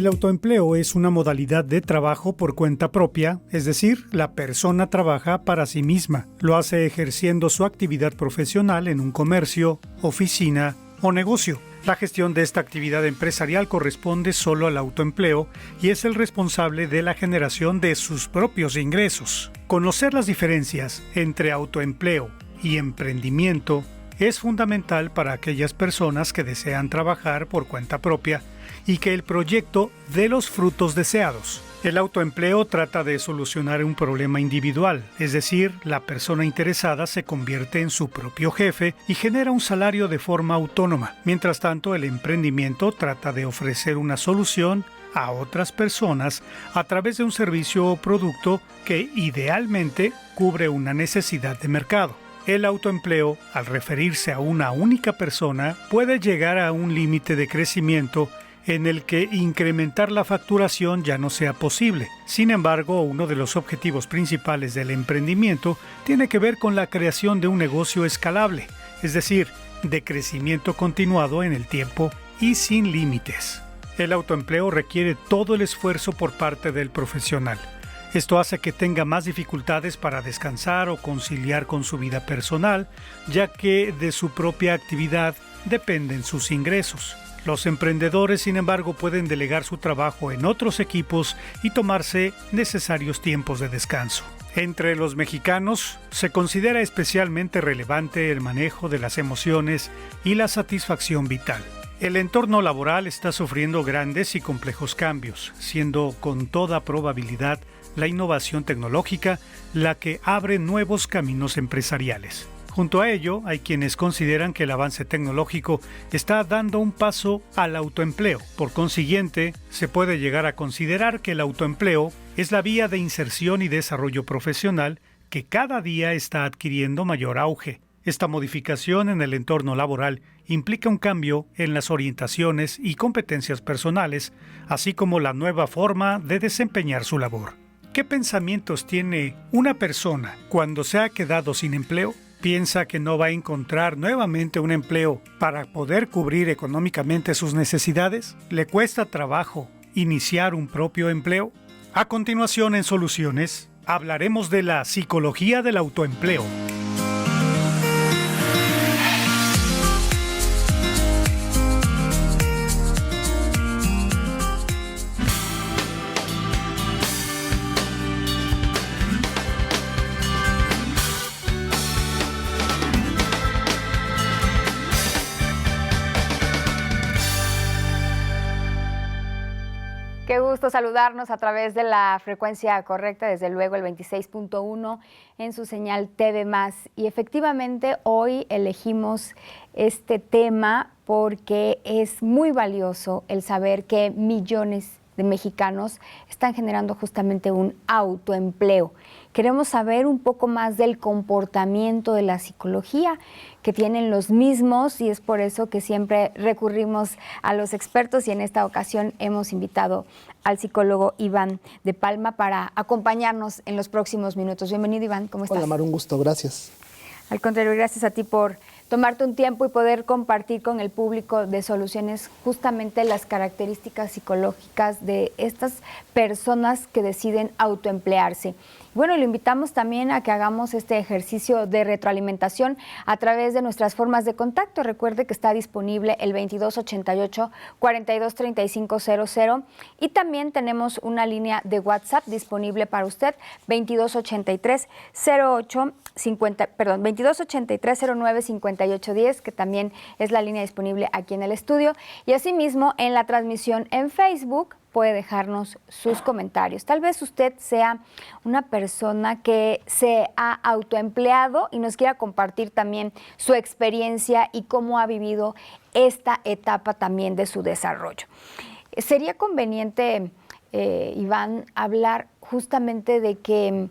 El autoempleo es una modalidad de trabajo por cuenta propia, es decir, la persona trabaja para sí misma. Lo hace ejerciendo su actividad profesional en un comercio, oficina o negocio. La gestión de esta actividad empresarial corresponde solo al autoempleo y es el responsable de la generación de sus propios ingresos. Conocer las diferencias entre autoempleo y emprendimiento es fundamental para aquellas personas que desean trabajar por cuenta propia y que el proyecto dé los frutos deseados. El autoempleo trata de solucionar un problema individual, es decir, la persona interesada se convierte en su propio jefe y genera un salario de forma autónoma. Mientras tanto, el emprendimiento trata de ofrecer una solución a otras personas a través de un servicio o producto que idealmente cubre una necesidad de mercado. El autoempleo, al referirse a una única persona, puede llegar a un límite de crecimiento en el que incrementar la facturación ya no sea posible. Sin embargo, uno de los objetivos principales del emprendimiento tiene que ver con la creación de un negocio escalable, es decir, de crecimiento continuado en el tiempo y sin límites. El autoempleo requiere todo el esfuerzo por parte del profesional. Esto hace que tenga más dificultades para descansar o conciliar con su vida personal, ya que de su propia actividad dependen sus ingresos. Los emprendedores, sin embargo, pueden delegar su trabajo en otros equipos y tomarse necesarios tiempos de descanso. Entre los mexicanos se considera especialmente relevante el manejo de las emociones y la satisfacción vital. El entorno laboral está sufriendo grandes y complejos cambios, siendo con toda probabilidad la innovación tecnológica la que abre nuevos caminos empresariales. Junto a ello, hay quienes consideran que el avance tecnológico está dando un paso al autoempleo. Por consiguiente, se puede llegar a considerar que el autoempleo es la vía de inserción y desarrollo profesional que cada día está adquiriendo mayor auge. Esta modificación en el entorno laboral implica un cambio en las orientaciones y competencias personales, así como la nueva forma de desempeñar su labor. ¿Qué pensamientos tiene una persona cuando se ha quedado sin empleo? ¿Piensa que no va a encontrar nuevamente un empleo para poder cubrir económicamente sus necesidades? ¿Le cuesta trabajo iniciar un propio empleo? A continuación, en Soluciones, hablaremos de la psicología del autoempleo. Qué gusto saludarnos a través de la frecuencia correcta, desde luego el 26.1 en su señal TV+. Y efectivamente hoy elegimos este tema porque es muy valioso el saber que millones de mexicanos están generando justamente un autoempleo. Queremos saber un poco más del comportamiento de la psicología que tienen los mismos y es por eso que siempre recurrimos a los expertos y en esta ocasión hemos invitado al psicólogo Iván de Palma para acompañarnos en los próximos minutos. Bienvenido, Iván, ¿cómo estás? Hola, Mar, un gusto, gracias. Al contrario, gracias a ti por tomarte un tiempo y poder compartir con el público de Soluciones justamente las características psicológicas de estas personas que deciden autoemplearse. Bueno, lo invitamos también a que hagamos este ejercicio de retroalimentación a través de nuestras formas de contacto. Recuerde que está disponible el 2288-423500 y también tenemos una línea de WhatsApp disponible para usted, 2283-095810, que también es la línea disponible aquí en el estudio. Y asimismo, en la transmisión en Facebook, puede dejarnos sus comentarios. Tal vez usted sea una persona que se ha autoempleado y nos quiera compartir también su experiencia y cómo ha vivido esta etapa también de su desarrollo. Sería conveniente, Iván, hablar justamente de que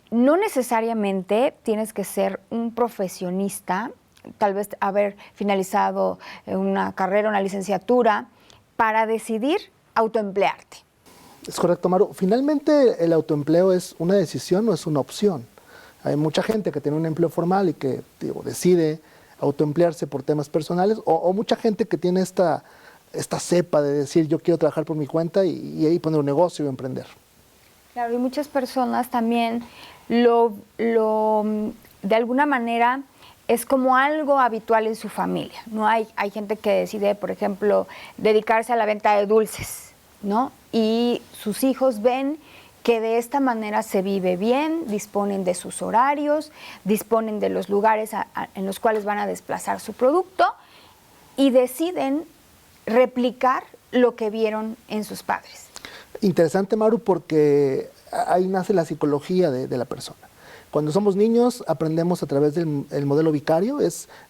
no necesariamente tienes que ser un profesionista, tal vez haber finalizado una carrera, una licenciatura, para decidir autoemplearte. Es correcto, Maru. Finalmente, el autoempleo es una decisión, no es una opción. Hay mucha gente que tiene un empleo formal y que decide autoemplearse por temas personales, o mucha gente que tiene esta esta cepa de decir yo quiero trabajar por mi cuenta y ahí poner un negocio y emprender. Claro, y muchas personas también de alguna manera es como algo habitual en su familia, ¿no? Hay gente que decide, por ejemplo, dedicarse a la venta de dulces, ¿no? Y sus hijos ven que de esta manera se vive bien, disponen de sus horarios, disponen de los lugares en los cuales van a desplazar su producto y deciden replicar lo que vieron en sus padres. Interesante, Maru, porque ahí nace la psicología de la persona. Cuando somos niños aprendemos a través del modelo vicario,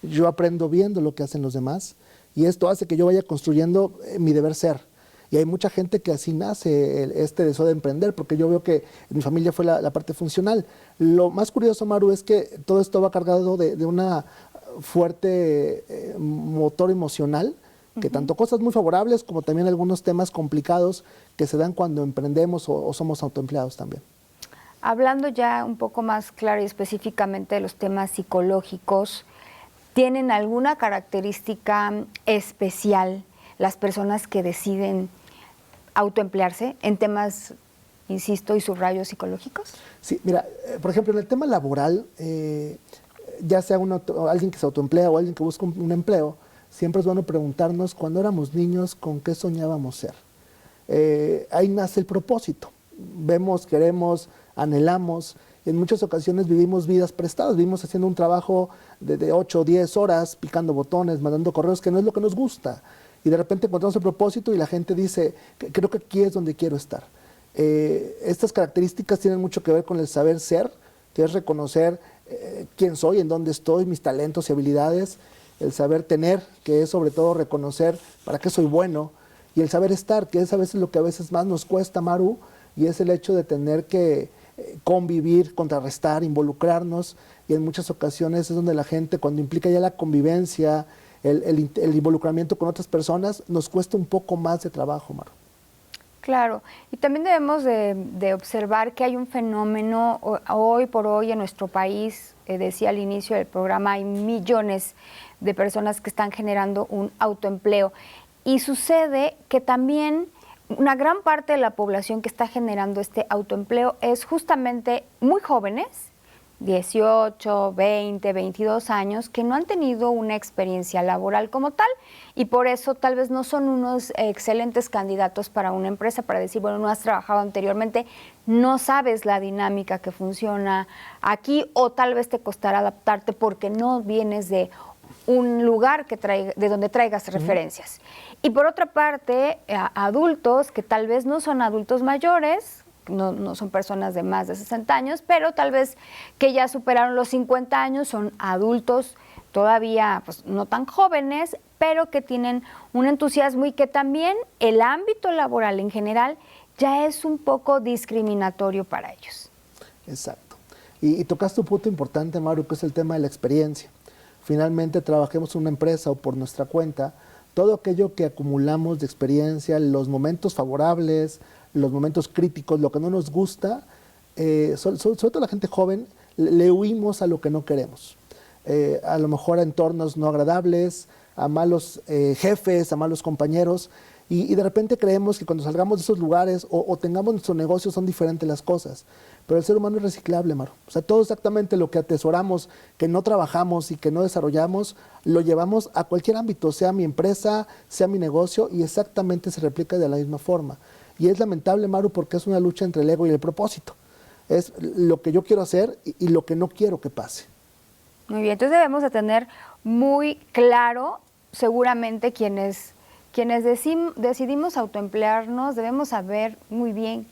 yo aprendo viendo lo que hacen los demás y esto hace que yo vaya construyendo mi deber ser. Y hay mucha gente que así nace este deseo de emprender, porque yo veo que en mi familia fue la parte funcional. Lo más curioso, Maru, es que todo esto va cargado de una fuerte motor emocional, que tanto cosas muy favorables como también algunos temas complicados que se dan cuando emprendemos o somos autoempleados también. Hablando ya un poco más claro y específicamente de los temas psicológicos, ¿tienen alguna característica especial las personas que deciden autoemplearse en temas, insisto, y subrayo psicológicos? Sí, mira, por ejemplo, en el tema laboral, ya sea alguien que se autoemplea o alguien que busca un empleo, siempre es bueno preguntarnos cuando éramos niños con qué soñábamos ser. Ahí nace el propósito. Vemos, queremos, anhelamos. En muchas ocasiones vivimos vidas prestadas, vivimos haciendo un trabajo de 8 o 10 horas, picando botones, mandando correos, que no es lo que nos gusta. Y de repente encontramos el propósito y la gente dice, creo que aquí es donde quiero estar. Estas características tienen mucho que ver con el saber ser, que es reconocer quién soy, en dónde estoy, mis talentos y habilidades, el saber tener, que es sobre todo reconocer para qué soy bueno, y el saber estar, que es a veces lo que a veces más nos cuesta, Maru, y es el hecho de tener que convivir, contrarrestar, involucrarnos, y en muchas ocasiones es donde la gente, cuando implica ya la convivencia, el involucramiento con otras personas, nos cuesta un poco más de trabajo, Maru. Claro, y también debemos de observar que hay un fenómeno hoy por hoy en nuestro país, decía al inicio del programa, hay millones de personas que están generando un autoempleo y sucede que también una gran parte de la población que está generando este autoempleo es justamente muy jóvenes, 18, 20, 22 años, que no han tenido una experiencia laboral como tal y por eso tal vez no son unos excelentes candidatos para una empresa, para decir, bueno, no has trabajado anteriormente, no sabes la dinámica que funciona aquí o tal vez te costará adaptarte porque no vienes de un lugar de donde traigas referencias. Y por otra parte, adultos que tal vez no son adultos mayores, no son personas de más de 60 años, pero tal vez que ya superaron los 50 años, son adultos todavía pues, no tan jóvenes, pero que tienen un entusiasmo y que también el ámbito laboral en general ya es un poco discriminatorio para ellos. Exacto. Y tocaste un punto importante, Maru, que es el tema de la experiencia. Finalmente, trabajemos en una empresa o por nuestra cuenta, todo aquello que acumulamos de experiencia, los momentos favorables, los momentos críticos, lo que no nos gusta, sobre todo la gente joven, le huimos a lo que no queremos. A lo mejor a entornos no agradables, a malos jefes, a malos compañeros, y de repente creemos que cuando salgamos de esos lugares o tengamos nuestro negocio son diferentes las cosas. Pero el ser humano es reciclable, Maru. O sea, todo exactamente lo que atesoramos, que no trabajamos y que no desarrollamos, lo llevamos a cualquier ámbito, sea mi empresa, sea mi negocio, y exactamente se replica de la misma forma. Y es lamentable, Maru, porque es una lucha entre el ego y el propósito. Es lo que yo quiero hacer y lo que no quiero que pase. Muy bien, entonces debemos de tener muy claro, seguramente quienes decidimos autoemplearnos, debemos saber muy bien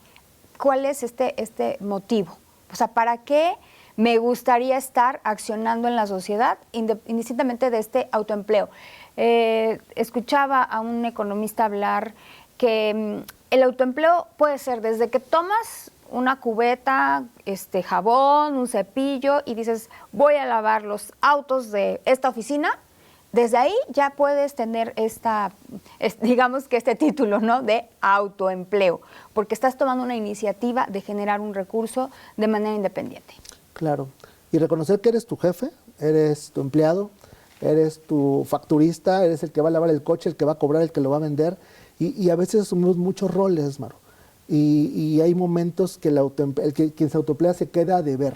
cuál es este motivo. O sea, ¿para qué me gustaría estar accionando en la sociedad indistintamente de este autoempleo? Escuchaba a un economista hablar que el autoempleo puede ser desde que tomas una cubeta, jabón, un cepillo y dices, voy a lavar los autos de esta oficina. Desde ahí ya puedes tener digamos que este título, ¿no? De autoempleo, porque estás tomando una iniciativa de generar un recurso de manera independiente. Claro. Y reconocer que eres tu jefe, eres tu empleado, eres tu facturista, eres el que va a lavar el coche, el que va a cobrar, el que lo va a vender, y a veces asumimos muchos roles, Maru. Y hay momentos que quien se autoemplea se queda a deber,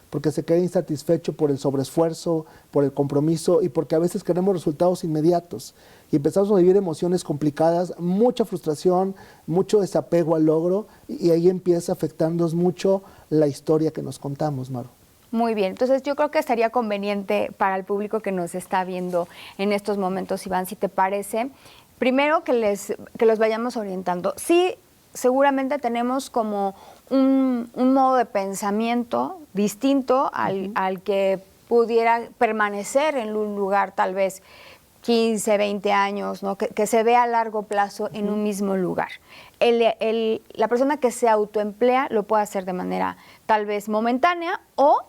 porque se queda insatisfecho por el sobreesfuerzo, por el compromiso y porque a veces queremos resultados inmediatos. Y empezamos a vivir emociones complicadas, mucha frustración, mucho desapego al logro, y ahí empieza a afectarnos mucho la historia que nos contamos, Maru. Muy bien, entonces yo creo que estaría conveniente para el público que nos está viendo en estos momentos, Iván, si te parece, primero que los vayamos orientando. Sí, seguramente tenemos como un modo de pensamiento distinto al que pudiera permanecer en un lugar tal vez 15, 20 años, ¿no? que se vea a largo plazo en un mismo lugar. La persona que se autoemplea lo puede hacer de manera tal vez momentánea o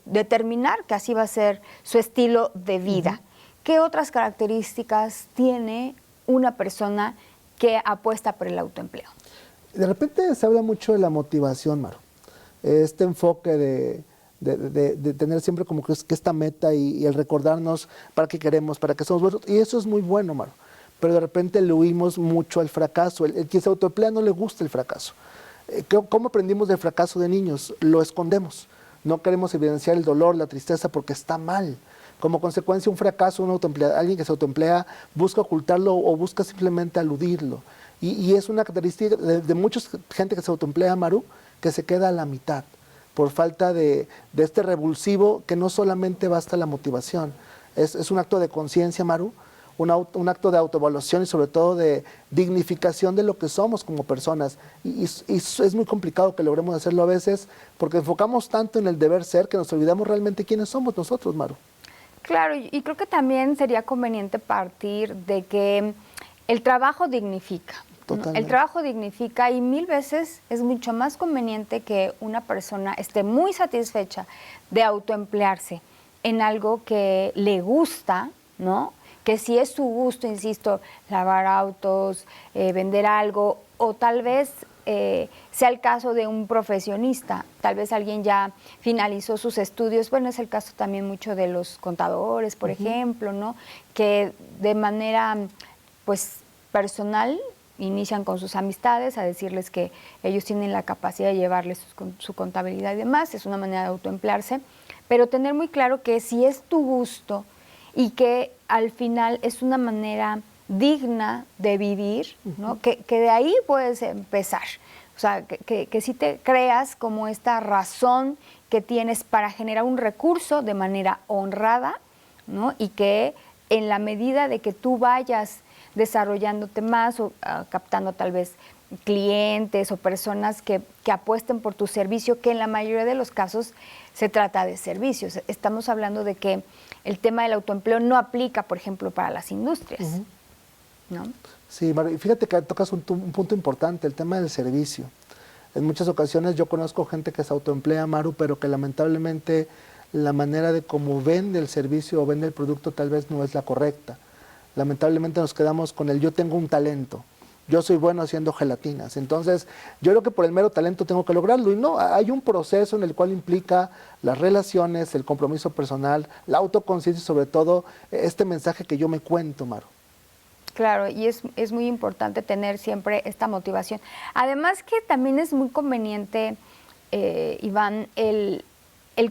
determinar que así va a ser su estilo de vida. ¿Qué otras características tiene una persona que apuesta por el autoempleo? De repente se habla mucho de la motivación, Maru. Este enfoque de tener siempre como que esta meta y el recordarnos para qué queremos, para qué somos buenos. Y eso es muy bueno, Maru. Pero de repente le huimos mucho al fracaso. El que se autoemplea no le gusta el fracaso. ¿Cómo aprendimos del fracaso de niños? Lo escondemos. No queremos evidenciar el dolor, la tristeza, porque está mal. Como consecuencia, un fracaso, alguien que se autoemplea busca ocultarlo o busca simplemente aludirlo. Y es una característica de mucha gente que se autoemplea, Maru, que se queda a la mitad, por falta de este revulsivo que no solamente basta la motivación. Es un acto de conciencia, Maru, un acto de autoevaluación y sobre todo de dignificación de lo que somos como personas. Y es muy complicado que logremos hacerlo a veces porque enfocamos tanto en el deber ser que nos olvidamos realmente quiénes somos nosotros, Maru. Claro, y creo que también sería conveniente partir de que el trabajo dignifica. Totalmente. El trabajo dignifica y 1000 veces es mucho más conveniente que una persona esté muy satisfecha de autoemplearse en algo que le gusta, ¿no? Que si es su gusto, insisto, lavar autos, vender algo, o tal vez sea el caso de un profesionista, tal vez alguien ya finalizó sus estudios, bueno, es el caso también mucho de los contadores, por ejemplo, ¿no? Que de manera, pues, personal inician con sus amistades a decirles que ellos tienen la capacidad de llevarles su contabilidad y demás, es una manera de autoemplearse, pero tener muy claro que si es tu gusto y que al final es una manera digna de vivir, ¿no? Que de ahí puedes empezar. O sea, que sí te creas como esta razón que tienes para generar un recurso de manera honrada, ¿no? Y que en la medida de que tú vayas desarrollándote más o captando tal vez clientes o personas que apuesten por tu servicio, que en la mayoría de los casos se trata de servicios. Estamos hablando de que el tema del autoempleo no aplica, por ejemplo, para las industrias, ¿no? Sí, Maru, fíjate que tocas un punto importante, el tema del servicio. En muchas ocasiones yo conozco gente que se autoemplea, Maru, pero que lamentablemente la manera de cómo vende el servicio o vende el producto tal vez no es la correcta. Lamentablemente nos quedamos con el yo tengo un talento, yo soy bueno haciendo gelatinas, entonces yo creo que por el mero talento tengo que lograrlo, y no, hay un proceso en el cual implica las relaciones, el compromiso personal, la autoconciencia y sobre todo este mensaje que yo me cuento, Maru. Claro, y es muy importante tener siempre esta motivación. Además que también es muy conveniente, Iván, el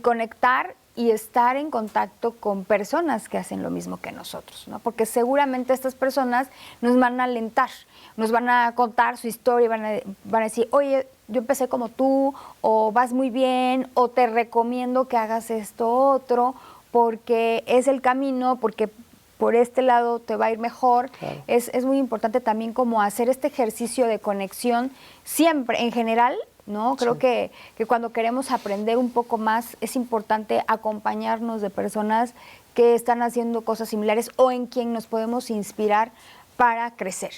conectar y estar en contacto con personas que hacen lo mismo que nosotros, ¿no? Porque seguramente estas personas nos van a alentar, nos van a contar su historia, van a decir, oye, yo empecé como tú, o vas muy bien, o te recomiendo que hagas esto otro, porque es el camino, porque por este lado te va a ir mejor. Claro. Es muy importante también como hacer este ejercicio de conexión siempre, en general, ¿no? Creo que cuando queremos aprender un poco más es importante acompañarnos de personas que están haciendo cosas similares o en quien nos podemos inspirar para crecer.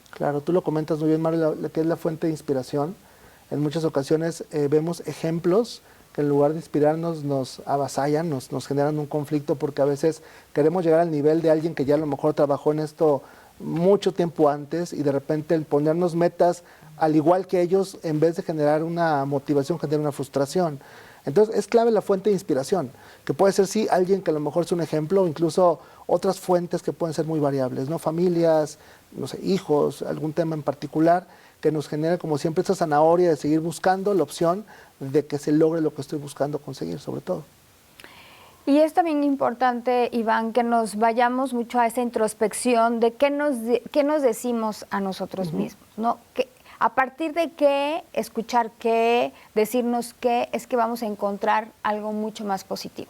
Claro, tú lo comentas muy bien, Maru, que es la fuente de inspiración. En muchas ocasiones vemos ejemplos que en lugar de inspirarnos nos avasallan, nos generan un conflicto porque a veces queremos llegar al nivel de alguien que ya a lo mejor trabajó en esto mucho tiempo antes y de repente el ponernos metas al igual que ellos, en vez de generar una motivación, genera una frustración. Entonces, es clave la fuente de inspiración, que puede ser, sí, alguien que a lo mejor es un ejemplo, o incluso otras fuentes que pueden ser muy variables, ¿no? Familias, no sé, hijos, algún tema en particular, que nos genera, como siempre, esa zanahoria de seguir buscando la opción de que se logre lo que estoy buscando conseguir, sobre todo. Y es también importante, Iván, que nos vayamos mucho a esa introspección de qué nos decimos a nosotros mismos, ¿no? A partir de qué, escuchar qué, decirnos qué, es que vamos a encontrar algo mucho más positivo.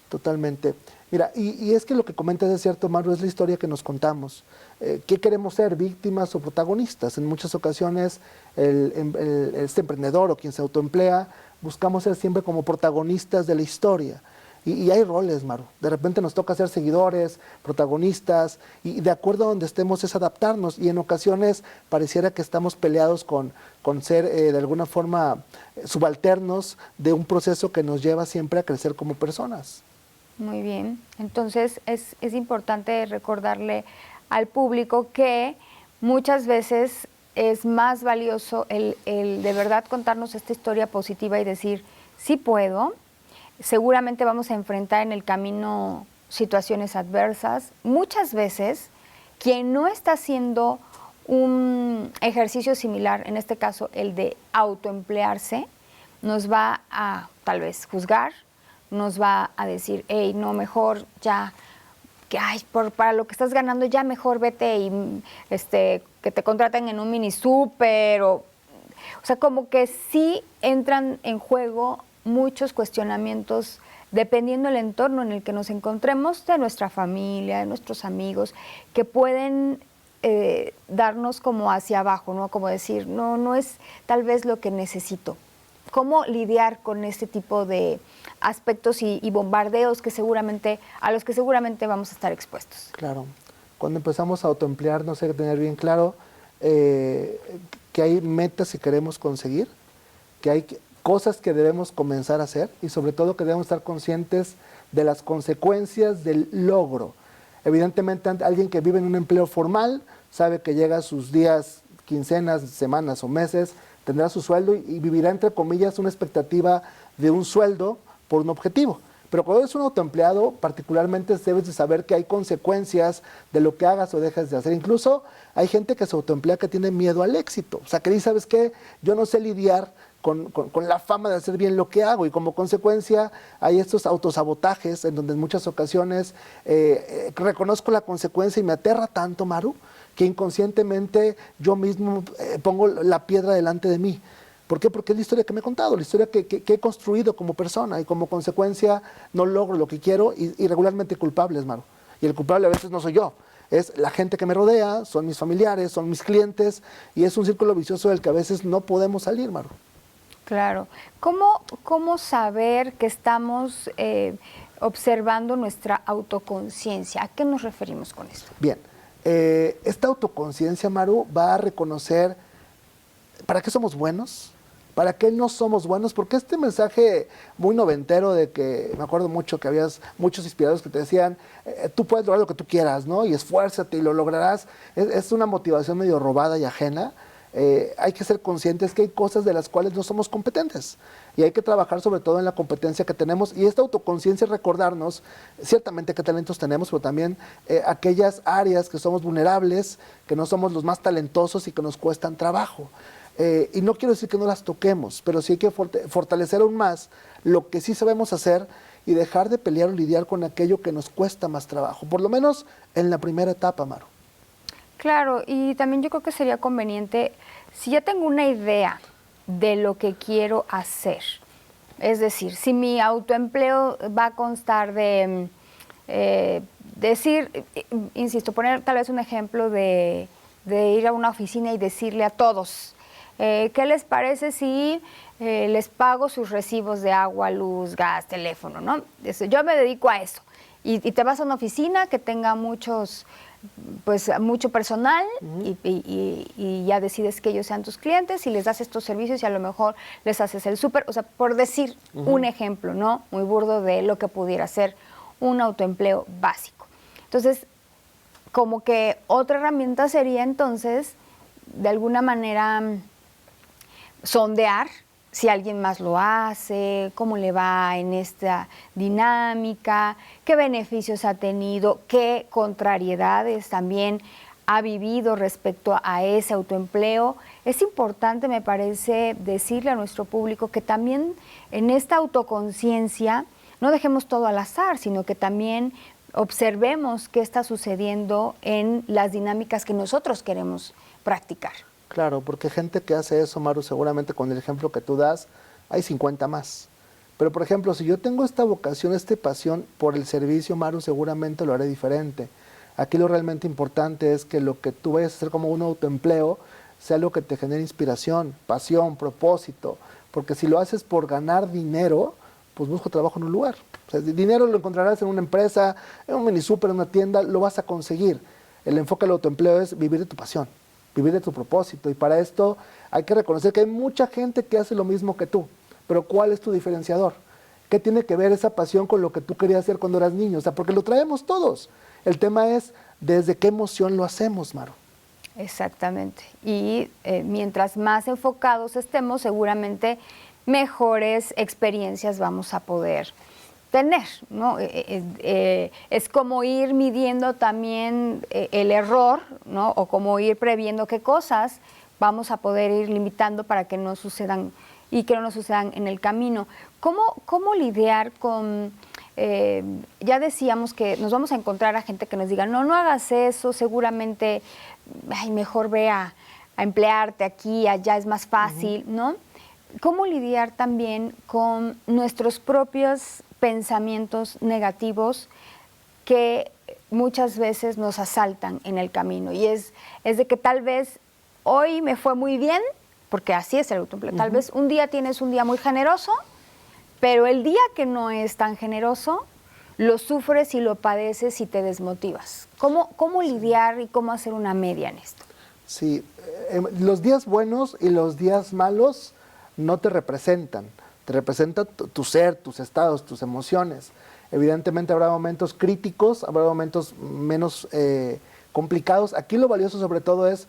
Totalmente. Mira, y es que lo que comentas es cierto, Maru, es la historia que nos contamos. ¿Qué queremos ser, víctimas o protagonistas? En muchas ocasiones, este emprendedor o quien se autoemplea, buscamos ser siempre como protagonistas de la historia. Y hay roles, Maru. De repente nos toca ser seguidores, protagonistas, y de acuerdo a donde estemos es adaptarnos. Y en ocasiones pareciera que estamos peleados con ser de alguna forma subalternos de un proceso que nos lleva siempre a crecer como personas. Muy bien. Entonces es importante recordarle al público que muchas veces es más valioso el de verdad contarnos esta historia positiva y decir, sí puedo. Seguramente vamos a enfrentar en el camino situaciones adversas. Muchas veces, quien no está haciendo un ejercicio similar, en este caso el de autoemplearse, nos va a tal vez juzgar, nos va a decir, hey, no, mejor ya, que para lo que estás ganando ya mejor vete y que te contraten en un mini súper, o sea, como que sí entran en juego muchos cuestionamientos dependiendo del entorno en el que nos encontremos, de nuestra familia, de nuestros amigos, que pueden darnos como hacia abajo, ¿no? Como decir, no es tal vez lo que necesito. ¿Cómo lidiar con este tipo de aspectos y bombardeos a los que seguramente vamos a estar expuestos? Claro. Cuando empezamos a autoemplearnos hay que tener bien claro que hay metas que queremos conseguir, que hay cosas que debemos comenzar a hacer y sobre todo que debemos estar conscientes de las consecuencias del logro. Evidentemente, alguien que vive en un empleo formal sabe que llega a sus días, quincenas, semanas o meses, tendrá su sueldo y vivirá, entre comillas, una expectativa de un sueldo por un objetivo. Pero cuando eres un autoempleado, particularmente debes de saber que hay consecuencias de lo que hagas o dejes de hacer. Incluso hay gente que se autoemplea que tiene miedo al éxito. O sea, que dice, ¿sabes qué? Yo no sé lidiar con la fama de hacer bien lo que hago, y como consecuencia hay estos autosabotajes en donde en muchas ocasiones reconozco la consecuencia y me aterra tanto, Maru, que inconscientemente yo mismo pongo la piedra delante de mí. ¿Por qué? Porque es la historia que me he contado, la historia que he construido como persona, y como consecuencia no logro lo que quiero y regularmente culpables, Maru. Y el culpable a veces no soy yo, es la gente que me rodea, son mis familiares, son mis clientes, y es un círculo vicioso del que a veces no podemos salir, Maru. Claro. ¿Cómo saber que estamos observando nuestra autoconciencia? ¿A qué nos referimos con esto? Bien, esta autoconciencia, Maru, va a reconocer para qué somos buenos, para qué no somos buenos, porque este mensaje muy noventero de que, me acuerdo mucho que habías muchos inspiradores que te decían, tú puedes lograr lo que tú quieras, ¿no? Y esfuérzate y lo lograrás, es una motivación medio robada y ajena. Hay que ser conscientes que hay cosas de las cuales no somos competentes y hay que trabajar sobre todo en la competencia que tenemos, y esta autoconciencia es recordarnos ciertamente qué talentos tenemos, pero también aquellas áreas que somos vulnerables, que no somos los más talentosos y que nos cuestan trabajo. Y no quiero decir que no las toquemos, pero sí hay que fortalecer aún más lo que sí sabemos hacer y dejar de pelear o lidiar con aquello que nos cuesta más trabajo, por lo menos en la primera etapa, Maru. Claro, y también yo creo que sería conveniente, si ya tengo una idea de lo que quiero hacer, es decir, si mi autoempleo va a constar de decir, insisto, poner tal vez un ejemplo de ir a una oficina y decirle a todos, ¿qué les parece si les pago sus recibos de agua, luz, gas, teléfono, ¿no? Yo me dedico a eso. Y te vas a una oficina que tenga mucho personal, y ya decides que ellos sean tus clientes y les das estos servicios y a lo mejor les haces el súper, o sea, por decir un ejemplo, ¿no? Muy burdo de lo que pudiera ser un autoempleo básico. Entonces, como que otra herramienta sería entonces, de alguna manera, sondear si alguien más lo hace, cómo le va en esta dinámica, qué beneficios ha tenido, qué contrariedades también ha vivido respecto a ese autoempleo. Es importante, me parece, decirle a nuestro público que también en esta autoconciencia no dejemos todo al azar, sino que también observemos qué está sucediendo en las dinámicas que nosotros queremos practicar. Claro, porque gente que hace eso, Maru, seguramente con el ejemplo que tú das, hay 50 más. Pero, por ejemplo, si yo tengo esta vocación, esta pasión por el servicio, Maru, seguramente lo haré diferente. Aquí lo realmente importante es que lo que tú vayas a hacer como un autoempleo sea lo que te genere inspiración, pasión, propósito. Porque si lo haces por ganar dinero, pues busco trabajo en un lugar. O sea, dinero lo encontrarás en una empresa, en un mini súper, en una tienda, lo vas a conseguir. El enfoque del autoempleo es vivir de tu pasión, vivir de tu propósito, y para esto hay que reconocer que hay mucha gente que hace lo mismo que tú, pero ¿cuál es tu diferenciador? ¿Qué tiene que ver esa pasión con lo que tú querías hacer cuando eras niño? O sea, porque lo traemos todos. El tema es desde qué emoción lo hacemos, Maru. Exactamente. Y mientras más enfocados estemos, seguramente mejores experiencias vamos a poder tener, ¿no? Es como ir midiendo también el error, ¿no? O como ir previendo qué cosas vamos a poder ir limitando para que no sucedan y que no nos sucedan en el camino. ¿Cómo lidiar con, ya decíamos que nos vamos a encontrar a gente que nos diga, no hagas eso, seguramente, mejor ve a emplearte aquí, allá es más fácil, ¿no? ¿Cómo lidiar también con nuestros propios pensamientos negativos que muchas veces nos asaltan en el camino? Y es de que tal vez hoy me fue muy bien, porque así es el autoempleo, tal vez un día tienes un día muy generoso, pero el día que no es tan generoso, lo sufres y lo padeces y te desmotivas. ¿Cómo lidiar y cómo hacer una media en esto? Sí, los días buenos y los días malos no te representan tu ser, tus estados, tus emociones. Evidentemente habrá momentos críticos, habrá momentos menos complicados. Aquí lo valioso sobre todo es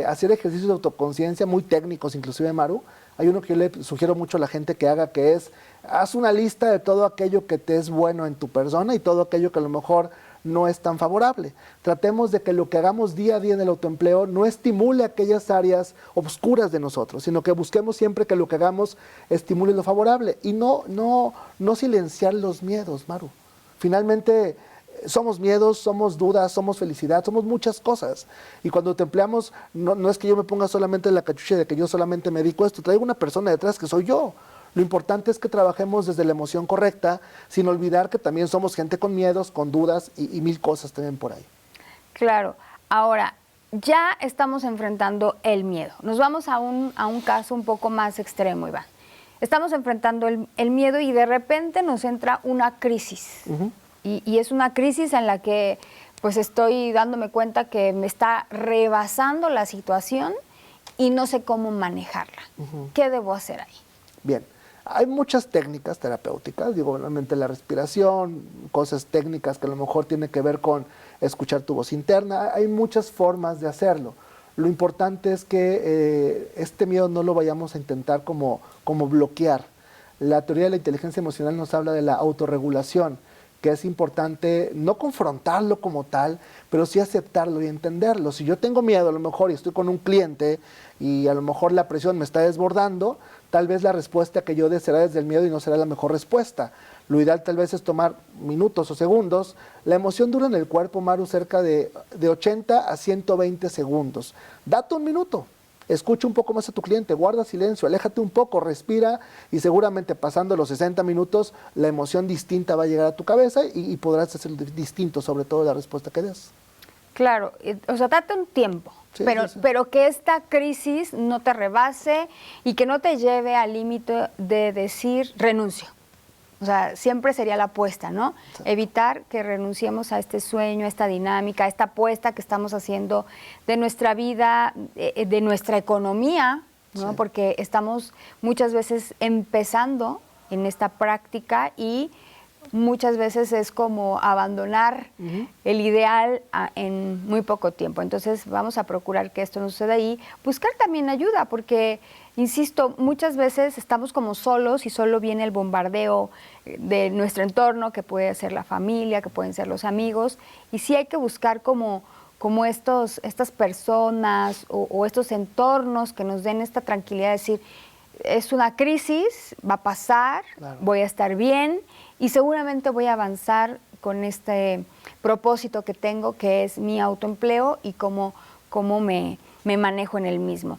hacer ejercicios de autoconciencia muy técnicos, inclusive, Maru. Hay uno que yo le sugiero mucho a la gente que haga, que es, haz una lista de todo aquello que te es bueno en tu persona y todo aquello que a lo mejor no es tan favorable. Tratemos de que lo que hagamos día a día en el autoempleo no estimule aquellas áreas oscuras de nosotros, sino que busquemos siempre que lo que hagamos estimule lo favorable y no silenciar los miedos, Maru. Finalmente, somos miedos, somos dudas, somos felicidad, somos muchas cosas. Y cuando te empleamos, no es que yo me ponga solamente la cachucha de que yo solamente me dedico a esto, traigo una persona detrás que soy yo. Lo importante es que trabajemos desde la emoción correcta, sin olvidar que también somos gente con miedos, con dudas y mil cosas también por ahí. Claro. Ahora, ya estamos enfrentando el miedo. Nos vamos a un caso un poco más extremo, Iván. Estamos enfrentando el miedo y de repente nos entra una crisis. Y es una crisis en la que pues estoy dándome cuenta que me está rebasando la situación y no sé cómo manejarla. ¿Qué debo hacer ahí? Bien. Hay muchas técnicas terapéuticas, digo, obviamente la respiración, cosas técnicas que a lo mejor tienen que ver con escuchar tu voz interna, hay muchas formas de hacerlo. Lo importante es que este miedo no lo vayamos a intentar como bloquear. La teoría de la inteligencia emocional nos habla de la autorregulación, que es importante no confrontarlo como tal, pero sí aceptarlo y entenderlo. Si yo tengo miedo a lo mejor y estoy con un cliente y a lo mejor la presión me está desbordando, tal vez la respuesta que yo dé será desde el miedo y no será la mejor respuesta. Lo ideal tal vez es tomar minutos o segundos. La emoción dura en el cuerpo, Maru, cerca de 80 a 120 segundos. Date un minuto. Escucha un poco más a tu cliente, guarda silencio, aléjate un poco, respira y seguramente pasando los 60 minutos la emoción distinta va a llegar a tu cabeza y podrás hacer distinto sobre todo la respuesta que des. Claro, o sea, date un tiempo, sí, pero que esta crisis no te rebase y que no te lleve al límite de decir renuncio. O sea, siempre sería la apuesta, ¿no? Sí. Evitar que renunciemos a este sueño, a esta dinámica, a esta apuesta que estamos haciendo de nuestra vida, de nuestra economía, ¿no? Sí. Porque estamos muchas veces empezando en esta práctica y muchas veces es como abandonar el ideal en muy poco tiempo. Entonces vamos a procurar que esto no suceda y buscar también ayuda, porque, insisto, muchas veces estamos como solos y solo viene el bombardeo de nuestro entorno, que puede ser la familia, que pueden ser los amigos, y sí hay que buscar como estas personas o estos entornos que nos den esta tranquilidad de decir, es una crisis, va a pasar, claro, voy a estar bien y seguramente voy a avanzar con este propósito que tengo, que es mi autoempleo y cómo me manejo en el mismo.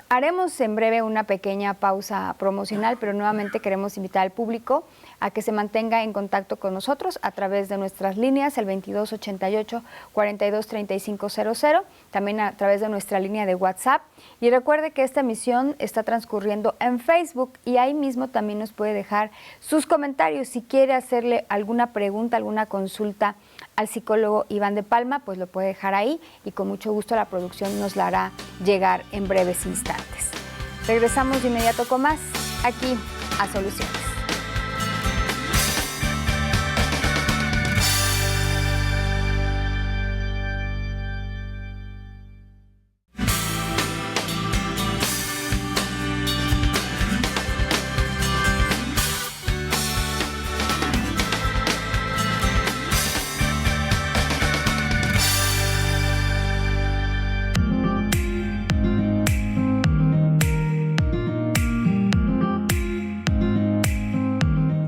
Haremos en breve una pequeña pausa promocional, pero nuevamente queremos invitar al público a que se mantenga en contacto con nosotros a través de nuestras líneas, el 2288-423500, también a través de nuestra línea de WhatsApp. Y recuerde que esta emisión está transcurriendo en Facebook y ahí mismo también nos puede dejar sus comentarios. Si quiere hacerle alguna pregunta, alguna consulta al psicólogo Iván de Palma, pues lo puede dejar ahí y con mucho gusto la producción nos la hará llegar en breves instantes. Regresamos de inmediato con más aquí a Soluciones.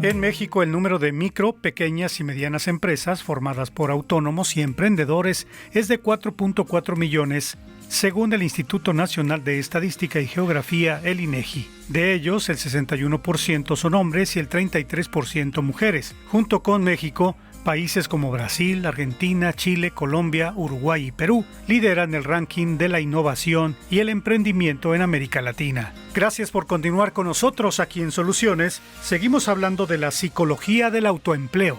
En México, el número de micro, pequeñas y medianas empresas formadas por autónomos y emprendedores es de 4.4 millones, según el Instituto Nacional de Estadística y Geografía, el INEGI. De ellos, el 61% son hombres y el 33% mujeres. Junto con México, países como Brasil, Argentina, Chile, Colombia, Uruguay y Perú lideran el ranking de la innovación y el emprendimiento en América Latina. Gracias por continuar con nosotros aquí en Soluciones. Seguimos hablando de la psicología del autoempleo.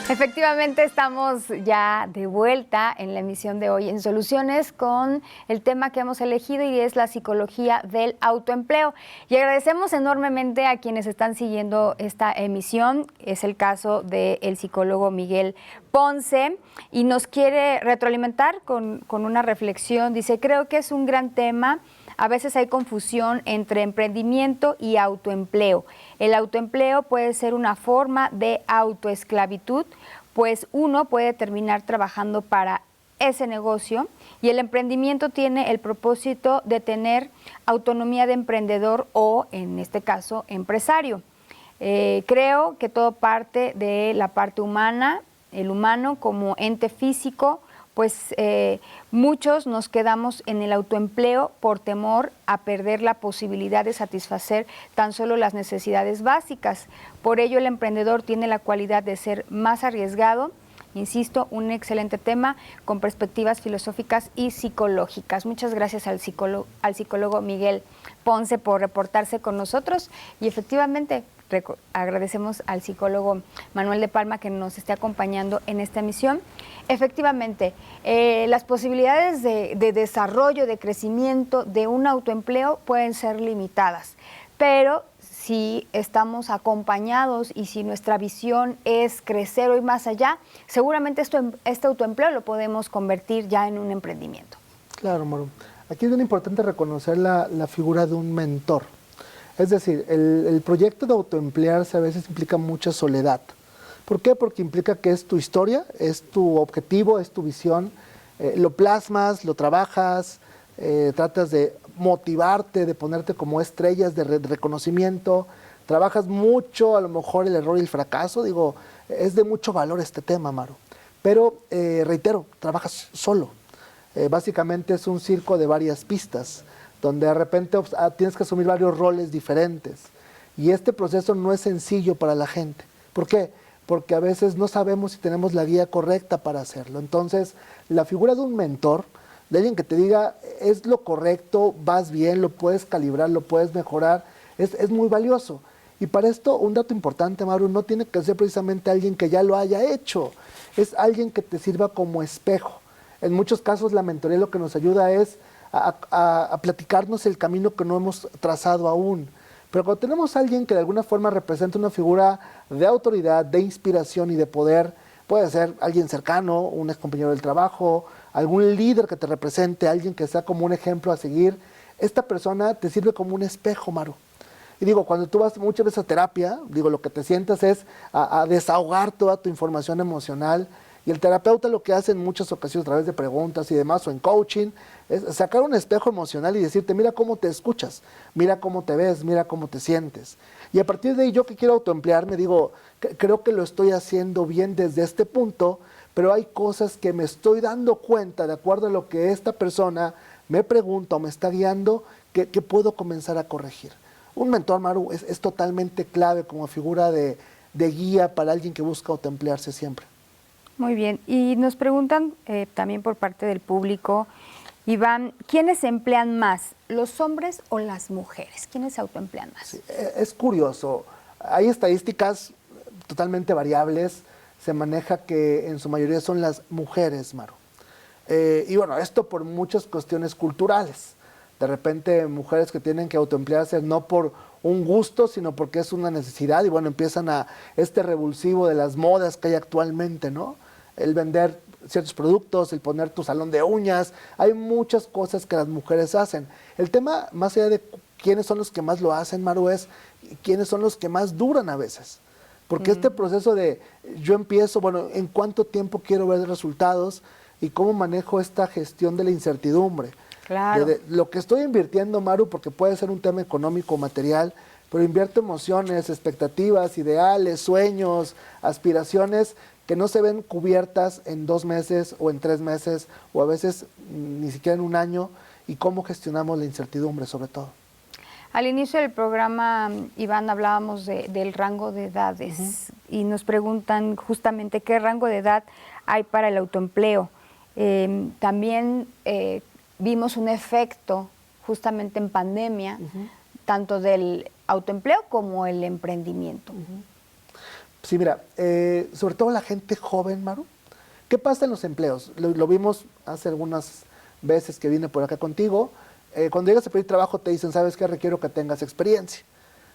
Efectivamente, estamos ya de vuelta en la emisión de hoy en Soluciones con el tema que hemos elegido y es la psicología del autoempleo. Y agradecemos enormemente a quienes están siguiendo esta emisión. Es el caso del psicólogo Miguel Ponce y nos quiere retroalimentar con una reflexión. Dice, creo que es un gran tema. A veces hay confusión entre emprendimiento y autoempleo. El autoempleo puede ser una forma de autoesclavitud, pues uno puede terminar trabajando para ese negocio y el emprendimiento tiene el propósito de tener autonomía de emprendedor o, en este caso, empresario. Creo que todo parte de la parte humana, el humano como ente físico, pues muchos nos quedamos en el autoempleo por temor a perder la posibilidad de satisfacer tan solo las necesidades básicas. Por ello, el emprendedor tiene la cualidad de ser más arriesgado. Insisto, un excelente tema con perspectivas filosóficas y psicológicas. Muchas gracias al psicólogo Miguel Ponce por reportarse con nosotros y efectivamente agradecemos al psicólogo Manuel de Palma que nos esté acompañando en esta emisión. Efectivamente, las posibilidades de desarrollo, de crecimiento de un autoempleo pueden ser limitadas, pero si estamos acompañados y si nuestra visión es crecer hoy más allá, seguramente este autoempleo lo podemos convertir ya en un emprendimiento. Claro, Maru. Aquí es bien importante reconocer la figura de un mentor. Es decir, el proyecto de autoemplearse a veces implica mucha soledad. ¿Por qué? Porque implica que es tu historia, es tu objetivo, es tu visión, lo plasmas, lo trabajas, tratas de motivarte, de ponerte como estrellas de reconocimiento, trabajas mucho, a lo mejor el error y el fracaso, digo, es de mucho valor este tema, Maru. Pero, reitero, trabajas solo. Básicamente es un circo de varias pistas, donde de repente tienes que asumir varios roles diferentes. Y este proceso no es sencillo para la gente. ¿Por qué? Porque a veces no sabemos si tenemos la guía correcta para hacerlo. Entonces, la figura de un mentor, de alguien que te diga, es lo correcto, vas bien, lo puedes calibrar, lo puedes mejorar, es muy valioso. Y para esto, un dato importante, Maru, no tiene que ser precisamente alguien que ya lo haya hecho, es alguien que te sirva como espejo. En muchos casos la mentoría lo que nos ayuda es a platicarnos el camino que no hemos trazado aún. Pero cuando tenemos a alguien que de alguna forma representa una figura de autoridad, de inspiración y de poder, puede ser alguien cercano, un ex compañero del trabajo, algún líder que te represente, alguien que sea como un ejemplo a seguir, esta persona te sirve como un espejo, Maru. Y digo, cuando tú vas muchas veces a terapia, digo, lo que te sientas es a desahogar toda tu información emocional. Y el terapeuta lo que hace en muchas ocasiones a través de preguntas y demás, o en coaching, es sacar un espejo emocional y decirte, mira cómo te escuchas, mira cómo te ves, mira cómo te sientes. Y a partir de ahí, yo que quiero autoemplearme, digo, creo que lo estoy haciendo bien desde este punto, pero hay cosas que me estoy dando cuenta, de acuerdo a lo que esta persona me pregunta o me está guiando, que puedo comenzar a corregir. Un mentor, Maru, es totalmente clave como figura de guía para alguien que busca autoemplearse siempre. Muy bien, y nos preguntan también por parte del público, Iván, ¿quiénes se emplean más, los hombres o las mujeres? ¿Quiénes se autoemplean más? Sí, es curioso, hay estadísticas totalmente variables, se maneja que en su mayoría son las mujeres, Maru. Y bueno, esto por muchas cuestiones culturales. De repente mujeres que tienen que autoemplearse no por un gusto, sino porque es una necesidad y bueno, empiezan a este revulsivo de las modas que hay actualmente, ¿no? El vender ciertos productos, el poner tu salón de uñas, hay muchas cosas que las mujeres hacen. El tema, más allá de quiénes son los que más lo hacen, Maru, es quiénes son los que más duran a veces. Porque este proceso de yo empiezo, bueno, ¿en cuánto tiempo quiero ver resultados? Y cómo manejo esta gestión de la incertidumbre. Claro. De lo que estoy invirtiendo, Maru, porque puede ser un tema económico o material, pero invierto emociones, expectativas, ideales, sueños, aspiraciones que no se ven cubiertas en 2 meses o en 3 meses o a veces ni siquiera en un año, y cómo gestionamos la incertidumbre sobre todo. Al inicio del programa, Iván, hablábamos del rango de edades y nos preguntan justamente qué rango de edad hay para el autoempleo. También vimos un efecto justamente en pandemia, tanto del autoempleo como el emprendimiento. Sí, mira, sobre todo la gente joven, Maru. ¿Qué pasa en los empleos? Lo vimos hace algunas veces que vine por acá contigo. Cuando llegas a pedir trabajo te dicen, ¿sabes qué? Requiero que tengas experiencia.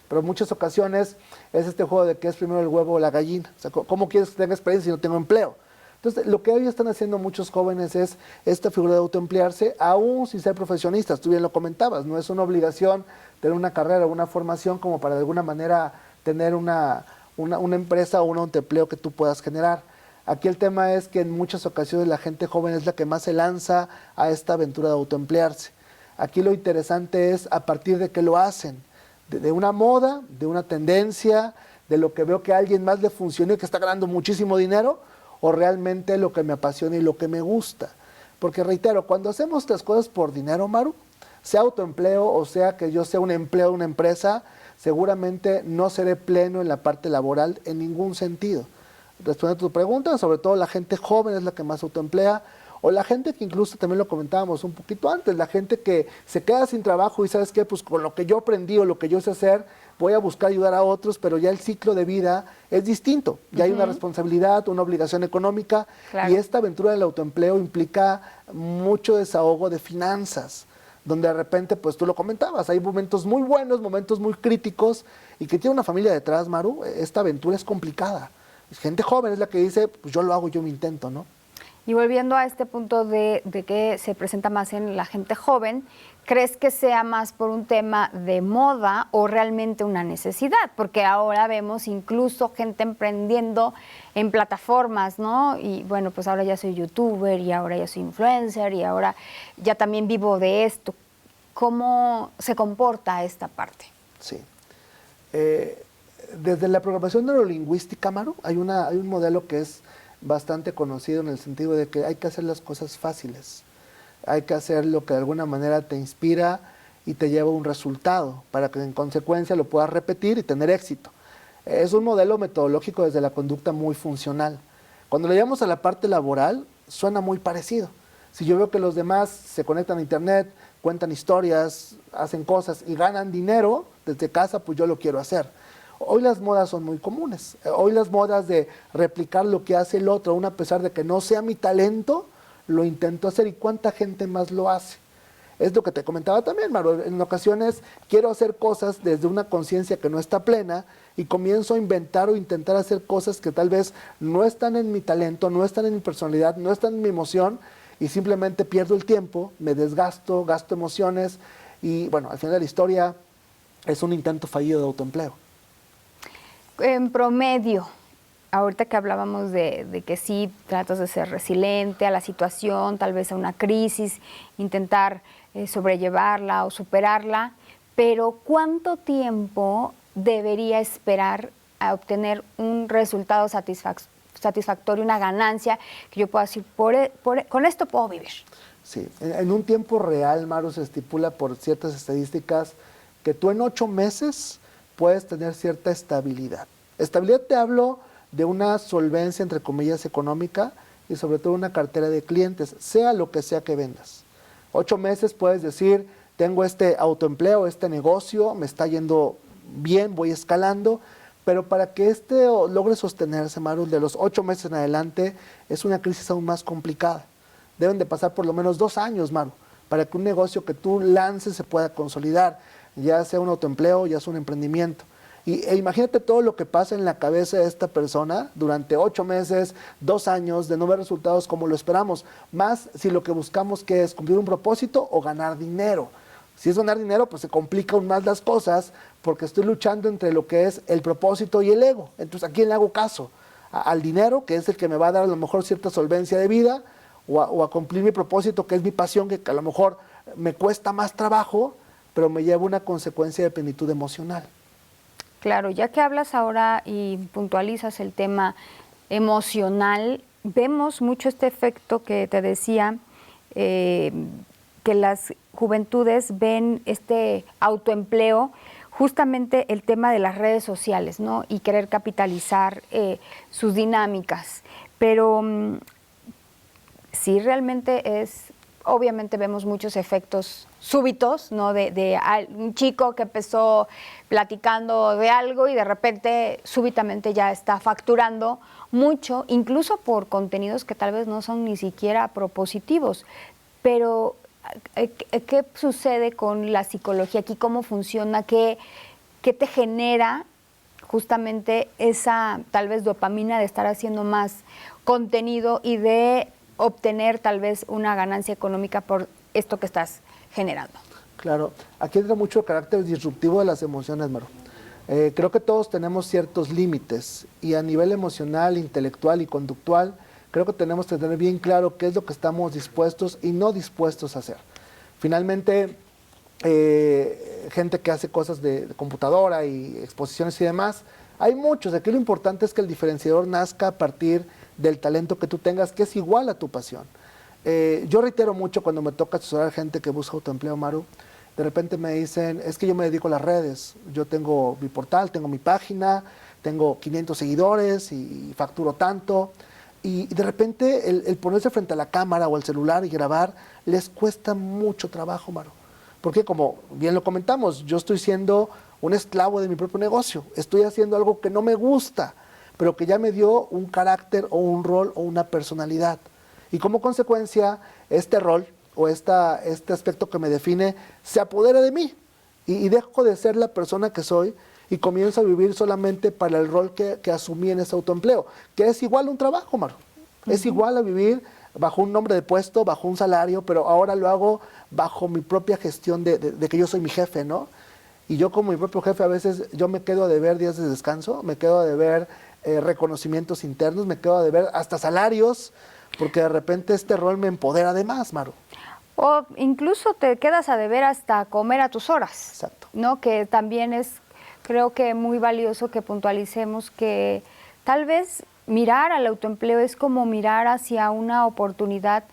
Pero en muchas ocasiones es este juego de que es primero el huevo o la gallina. O sea, ¿cómo quieres que tenga experiencia si no tengo empleo? Entonces, lo que hoy están haciendo muchos jóvenes es esta figura de autoemplearse, aún sin ser profesionistas. Tú bien lo comentabas, no es una obligación tener una carrera o una formación como para de alguna manera tener una empresa o un autoempleo que tú puedas generar. Aquí el tema es que en muchas ocasiones la gente joven es la que más se lanza a esta aventura de autoemplearse. Aquí lo interesante es a partir de qué lo hacen, de una moda, de una tendencia, de lo que veo que a alguien más le funciona y que está ganando muchísimo dinero, o realmente lo que me apasiona y lo que me gusta. Porque reitero, cuando hacemos las cosas por dinero, Maru, sea autoempleo o sea que yo sea un empleo de una empresa, seguramente no seré pleno en la parte laboral en ningún sentido. Respondiendo a tu pregunta, sobre todo la gente joven es la que más autoemplea, o la gente que incluso también lo comentábamos un poquito antes, la gente que se queda sin trabajo y ¿sabes qué? Pues con lo que yo aprendí o lo que yo sé hacer, voy a buscar ayudar a otros, pero ya el ciclo de vida es distinto. Ya hay una responsabilidad, una obligación económica, claro. Y esta aventura del autoempleo implica mucho desahogo de finanzas, donde de repente, pues tú lo comentabas, hay momentos muy buenos, momentos muy críticos, y que tiene una familia detrás, Maru, esta aventura es complicada. Gente joven es la que dice, pues yo lo hago, yo me intento, ¿no? Y volviendo a este punto de que se presenta más en la gente joven, ¿crees que sea más por un tema de moda o realmente una necesidad? Porque ahora vemos incluso gente emprendiendo en plataformas, ¿no? Y bueno, pues ahora ya soy youtuber y ahora ya soy influencer y ahora ya también vivo de esto. ¿Cómo se comporta esta parte? Sí. Desde la programación neurolingüística, Maru, hay un modelo que es bastante conocido en el sentido de que hay que hacer las cosas fáciles. Hay que hacer lo que de alguna manera te inspira y te lleva a un resultado, para que en consecuencia lo puedas repetir y tener éxito. Es un modelo metodológico desde la conducta muy funcional. Cuando le llevamos a la parte laboral, suena muy parecido. Si yo veo que los demás se conectan a internet, cuentan historias, hacen cosas y ganan dinero desde casa, pues yo lo quiero hacer. Hoy las modas son muy comunes. Hoy las modas de replicar lo que hace el otro, aun a pesar de que no sea mi talento, lo intento hacer. ¿Y cuánta gente más lo hace? Es lo que te comentaba también, Maru. En ocasiones quiero hacer cosas desde una conciencia que no está plena y comienzo a inventar o intentar hacer cosas que tal vez no están en mi talento, no están en mi personalidad, no están en mi emoción y simplemente pierdo el tiempo, me desgasto, gasto emociones y bueno, al final de la historia es un intento fallido de autoempleo. En promedio, ahorita que hablábamos de que sí tratas de ser resiliente a la situación, tal vez a una crisis, intentar sobrellevarla o superarla, pero ¿cuánto tiempo debería esperar a obtener un resultado satisfactorio, una ganancia que yo pueda decir, con esto puedo vivir? Sí, en un tiempo real, Maru, se estipula por ciertas estadísticas que tú en 8 meses puedes tener cierta estabilidad. Estabilidad te hablo de una solvencia, entre comillas, económica y sobre todo una cartera de clientes, sea lo que sea que vendas. 8 meses puedes decir, tengo este autoempleo, este negocio, me está yendo bien, voy escalando, pero para que logre sostenerse, Maru, de los 8 meses en adelante, es una crisis aún más complicada. Deben de pasar por lo menos 2 años, Maru, para que un negocio que tú lances se pueda consolidar, ya sea un autoempleo, ya sea un emprendimiento. Imagínate todo lo que pasa en la cabeza de esta persona durante 8 meses, 2 años, de no ver resultados como lo esperamos. Más si lo que buscamos que es cumplir un propósito o ganar dinero. Si es ganar dinero, pues se complica aún más las cosas porque estoy luchando entre lo que es el propósito y el ego. Entonces, ¿a quién le hago caso? Al dinero, que es el que me va a dar a lo mejor cierta solvencia de vida, o a cumplir mi propósito, que es mi pasión, que a lo mejor me cuesta más trabajo, pero me lleva una consecuencia de plenitud emocional. Claro, ya que hablas ahora y puntualizas el tema emocional, vemos mucho este efecto que te decía, que las juventudes ven este autoempleo, justamente el tema de las redes sociales, ¿no? Y querer capitalizar sus dinámicas. Pero sí realmente obviamente vemos muchos efectos súbitos, ¿no? De un chico que empezó platicando de algo y de repente súbitamente ya está facturando mucho, incluso por contenidos que tal vez no son ni siquiera propositivos. Pero, ¿qué sucede con la psicología aquí? ¿Cómo funciona? ¿Qué te genera justamente esa tal vez dopamina de estar haciendo más contenido y de obtener tal vez una ganancia económica por esto que estás generando? Claro, aquí entra mucho el carácter disruptivo de las emociones, Maru. Creo que todos tenemos ciertos límites y a nivel emocional, intelectual y conductual, creo que tenemos que tener bien claro qué es lo que estamos dispuestos y no dispuestos a hacer. Finalmente, gente que hace cosas de computadora y exposiciones y demás, hay muchos. Aquí lo importante es que el diferenciador nazca a partir del talento que tú tengas, que es igual a tu pasión. Yo reitero mucho cuando me toca asesorar gente que busca autoempleo, Maru, de repente me dicen, es que yo me dedico a las redes, yo tengo mi portal, tengo mi página, tengo 500 seguidores y facturo tanto, y de repente el ponerse frente a la cámara o al celular y grabar les cuesta mucho trabajo, Maru, porque como bien lo comentamos, yo estoy siendo un esclavo de mi propio negocio, estoy haciendo algo que no me gusta, pero que ya me dio un carácter o un rol o una personalidad. Y como consecuencia, este rol o este aspecto que me define se apodera de mí y dejo de ser la persona que soy y comienzo a vivir solamente para el rol que asumí en ese autoempleo, que es igual a un trabajo, Maru. Es igual a vivir bajo un nombre de puesto, bajo un salario, pero ahora lo hago bajo mi propia gestión de que yo soy mi jefe, ¿no? Y yo como mi propio jefe a veces yo me quedo a deber días de descanso, me quedo a deber reconocimientos internos, me quedo a deber hasta salarios, porque de repente este rol me empodera de más, Maru. O incluso te quedas a deber hasta comer a tus horas. Exacto. ¿No? Que también es, creo que muy valioso que puntualicemos que tal vez mirar al autoempleo es como mirar hacia una oportunidad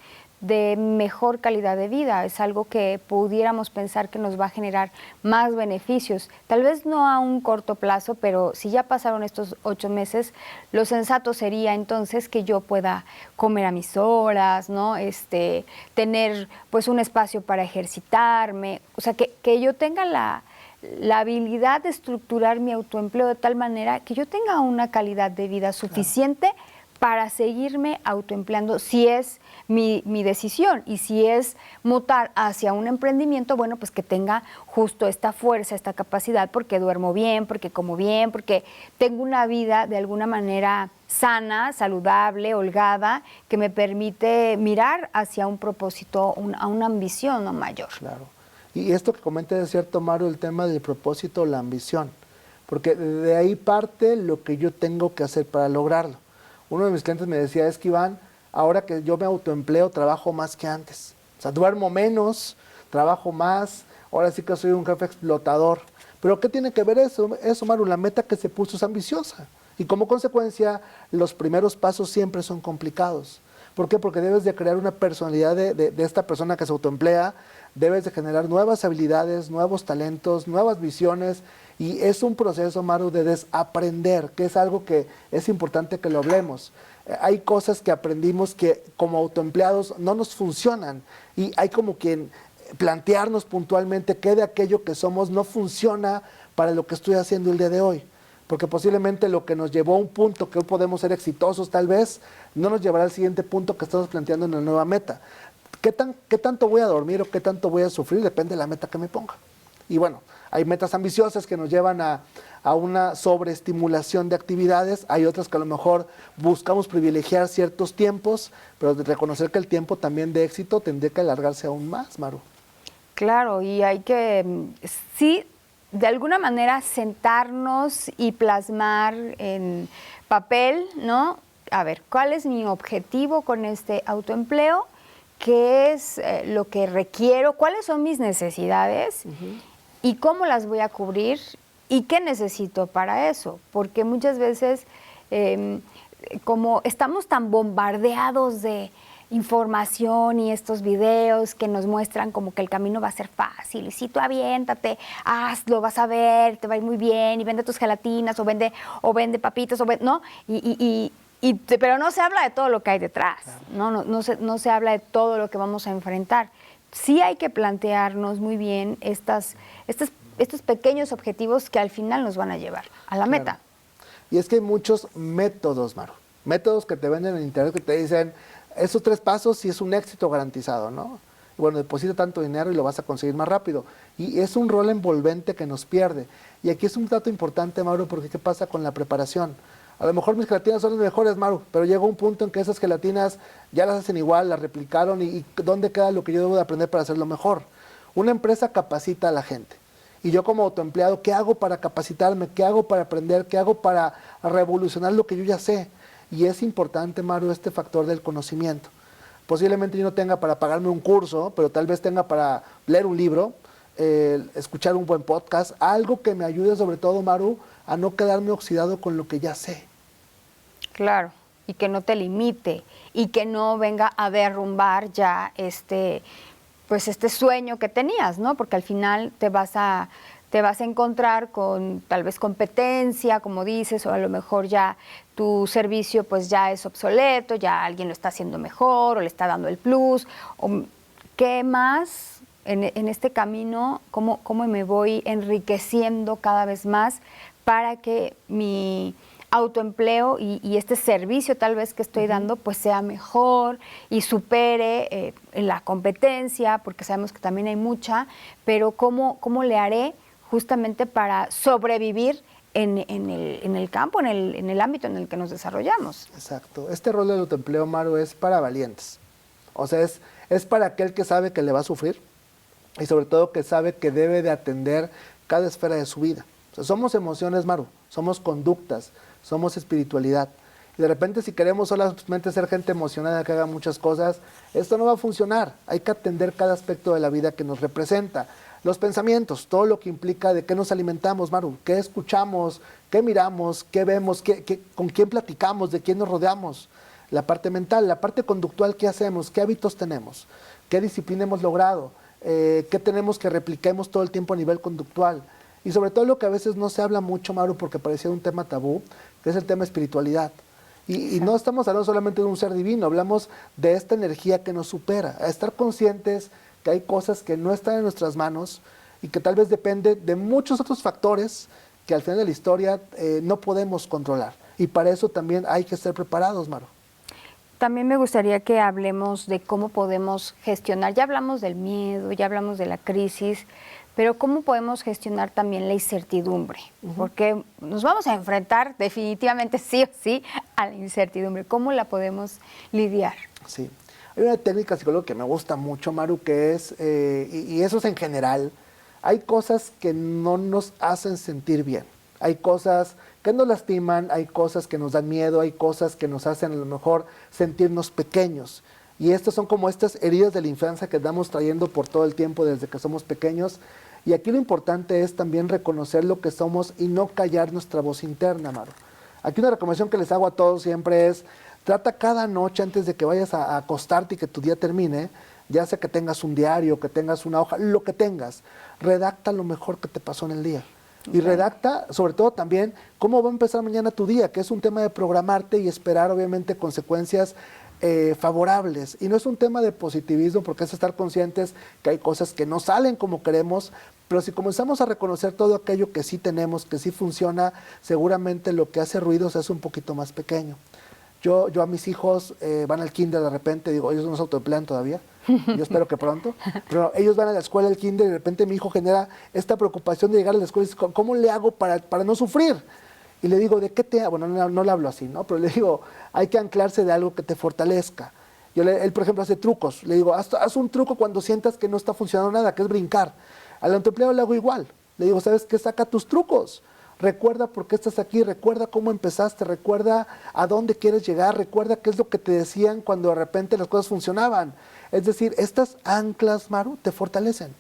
de mejor calidad de vida. Es algo que pudiéramos pensar que nos va a generar más beneficios. Tal vez no a un corto plazo, pero si ya pasaron estos 8 meses, lo sensato sería entonces que yo pueda comer a mis horas, ¿no? Tener pues un espacio para ejercitarme, o sea, que yo tenga la habilidad de estructurar mi autoempleo de tal manera que yo tenga una calidad de vida suficiente para seguirme autoempleando, si es mi decisión, y si es mutar hacia un emprendimiento, bueno, pues que tenga justo esta fuerza, esta capacidad, porque duermo bien, porque como bien, porque tengo una vida de alguna manera sana, saludable, holgada, que me permite mirar hacia un propósito, a una ambición, ¿no?, mayor. Claro. Y esto que comenté es cierto, Maru, el tema del propósito, la ambición, porque de ahí parte lo que yo tengo que hacer para lograrlo. Uno de mis clientes me decía, es que Iván, ahora que yo me autoempleo, trabajo más que antes. O sea, duermo menos, trabajo más, ahora sí que soy un jefe explotador. Pero ¿qué tiene que ver eso, Maru? La meta que se puso es ambiciosa. Y como consecuencia, los primeros pasos siempre son complicados. ¿Por qué? Porque debes de crear una personalidad de esta persona que se autoemplea, debes de generar nuevas habilidades, nuevos talentos, nuevas visiones, y es un proceso, Maru, de desaprender, que es algo que es importante que lo hablemos. Hay cosas que aprendimos que como autoempleados no nos funcionan, y hay como que plantearnos puntualmente qué de aquello que somos no funciona para lo que estoy haciendo el día de hoy. Porque posiblemente lo que nos llevó a un punto que hoy podemos ser exitosos tal vez, no nos llevará al siguiente punto que estamos planteando en la nueva meta. ¿Qué tanto voy a dormir o qué tanto voy a sufrir? Depende de la meta que me ponga. Y bueno, hay metas ambiciosas que nos llevan a una sobreestimulación de actividades, hay otras que a lo mejor buscamos privilegiar ciertos tiempos, pero de reconocer que el tiempo también de éxito tendría que alargarse aún más, Maru. Claro, y hay que, sí, de alguna manera sentarnos y plasmar en papel, ¿no? A ver, ¿cuál es mi objetivo con este autoempleo? ¿Qué es lo que requiero? ¿Cuáles son mis necesidades? ¿Y cómo las voy a cubrir? ¿Y qué necesito para eso? Porque muchas veces, como estamos tan bombardeados de información y estos videos que nos muestran como que el camino va a ser fácil, y si tú aviéntate, hazlo, vas a ver, te va a ir muy bien, y vende tus gelatinas, o vende papitas, ¿no? Pero no se habla de todo lo que hay detrás, claro. No se habla de todo lo que vamos a enfrentar. Sí hay que plantearnos muy bien estos pequeños objetivos que al final nos van a llevar a la meta. Y es que hay muchos métodos, Maru, métodos que te venden en internet que te dicen, esos 3 pasos y es un éxito garantizado, ¿no? Bueno, deposita tanto dinero y lo vas a conseguir más rápido. Y es un rol envolvente que nos pierde. Y aquí es un dato importante, Maru, porque ¿qué pasa con la preparación? A lo mejor mis gelatinas son las mejores, Maru, pero llegó un punto en que esas gelatinas ya las hacen igual, las replicaron, y ¿dónde queda lo que yo debo de aprender para hacerlo mejor? Una empresa capacita a la gente. Y yo como autoempleado, ¿qué hago para capacitarme? ¿Qué hago para aprender? ¿Qué hago para revolucionar lo que yo ya sé? Y es importante, Maru, este factor del conocimiento. Posiblemente yo no tenga para pagarme un curso, pero tal vez tenga para leer un libro, escuchar un buen podcast, algo que me ayude sobre todo, Maru, a no quedarme oxidado con lo que ya sé. Claro, y que no te limite, y que no venga a derrumbar ya este sueño que tenías, ¿no? Porque al final te vas a encontrar con tal vez competencia, como dices, o a lo mejor ya tu servicio pues ya es obsoleto, ya alguien lo está haciendo mejor o le está dando el plus. O, ¿qué más en este camino? ¿Cómo me voy enriqueciendo cada vez más para que mi autoempleo y este servicio tal vez que estoy dando pues sea mejor y supere la competencia? Porque sabemos que también hay mucha, pero ¿cómo le haré justamente para sobrevivir en el campo, en el ámbito en el que nos desarrollamos? Exacto. Este rol del autoempleo, Maru, es para valientes. O sea, es para aquel que sabe que le va a sufrir y sobre todo que sabe que debe de atender cada esfera de su vida. O sea, somos emociones, Maru, somos conductas, somos espiritualidad. Y de repente si queremos solamente ser gente emocionada que haga muchas cosas, esto no va a funcionar. Hay que atender cada aspecto de la vida que nos representa. Los pensamientos, todo lo que implica de qué nos alimentamos, Maru, qué escuchamos, qué miramos, qué vemos, con quién platicamos, de quién nos rodeamos. La parte mental, la parte conductual, qué hacemos, qué hábitos tenemos, qué disciplina hemos logrado, qué tenemos que repliquemos todo el tiempo a nivel conductual. Y sobre todo lo que a veces no se habla mucho, Maru, porque parecía un tema tabú, que es el tema espiritualidad. Y no estamos hablando solamente de un ser divino, hablamos de esta energía que nos supera, a estar conscientes que hay cosas que no están en nuestras manos y que tal vez depende de muchos otros factores que al final de la historia no podemos controlar. Y para eso también hay que estar preparados, Maru. También me gustaría que hablemos de cómo podemos gestionar, ya hablamos del miedo, ya hablamos de la crisis, pero cómo podemos gestionar también la incertidumbre, porque nos vamos a enfrentar definitivamente sí o sí a la incertidumbre. ¿Cómo la podemos lidiar? Sí, hay una técnica psicológica que me gusta mucho, Maru, que es, y eso es en general, hay cosas que no nos hacen sentir bien, hay cosas que nos lastiman, hay cosas que nos dan miedo, hay cosas que nos hacen a lo mejor sentirnos pequeños. Y estas son como estas heridas de la infancia que andamos trayendo por todo el tiempo desde que somos pequeños. Y aquí lo importante es también reconocer lo que somos y no callar nuestra voz interna, Maru. Aquí una recomendación que les hago a todos siempre es, trata cada noche antes de que vayas a acostarte y que tu día termine, ya sea que tengas un diario, que tengas una hoja, lo que tengas, redacta lo mejor que te pasó en el día. Y redacta, sobre todo también, cómo va a empezar mañana tu día, que es un tema de programarte y esperar, obviamente, consecuencias favorables. Y no es un tema de positivismo, porque es estar conscientes que hay cosas que no salen como queremos, pero si comenzamos a reconocer todo aquello que sí tenemos, que sí funciona, seguramente lo que hace ruido se hace un poquito más pequeño. Yo a mis hijos van al kinder de repente, digo, ellos no se autoemplean todavía, yo espero que pronto, pero ellos van a la escuela, al kinder, y de repente mi hijo genera esta preocupación de llegar a la escuela y dice, ¿cómo le hago para no sufrir? Y le digo, ¿de qué te...? Bueno, no le hablo así, ¿no? Pero le digo, hay que anclarse de algo que te fortalezca. Él, por ejemplo, hace trucos. Le digo, haz un truco cuando sientas que no está funcionando nada, que es brincar. Al autoempleado le hago igual. Le digo, ¿sabes qué? Saca tus trucos. Recuerda por qué estás aquí, recuerda cómo empezaste, recuerda a dónde quieres llegar, recuerda qué es lo que te decían cuando de repente las cosas funcionaban. Es decir, estas anclas, Maru, te fortalecen.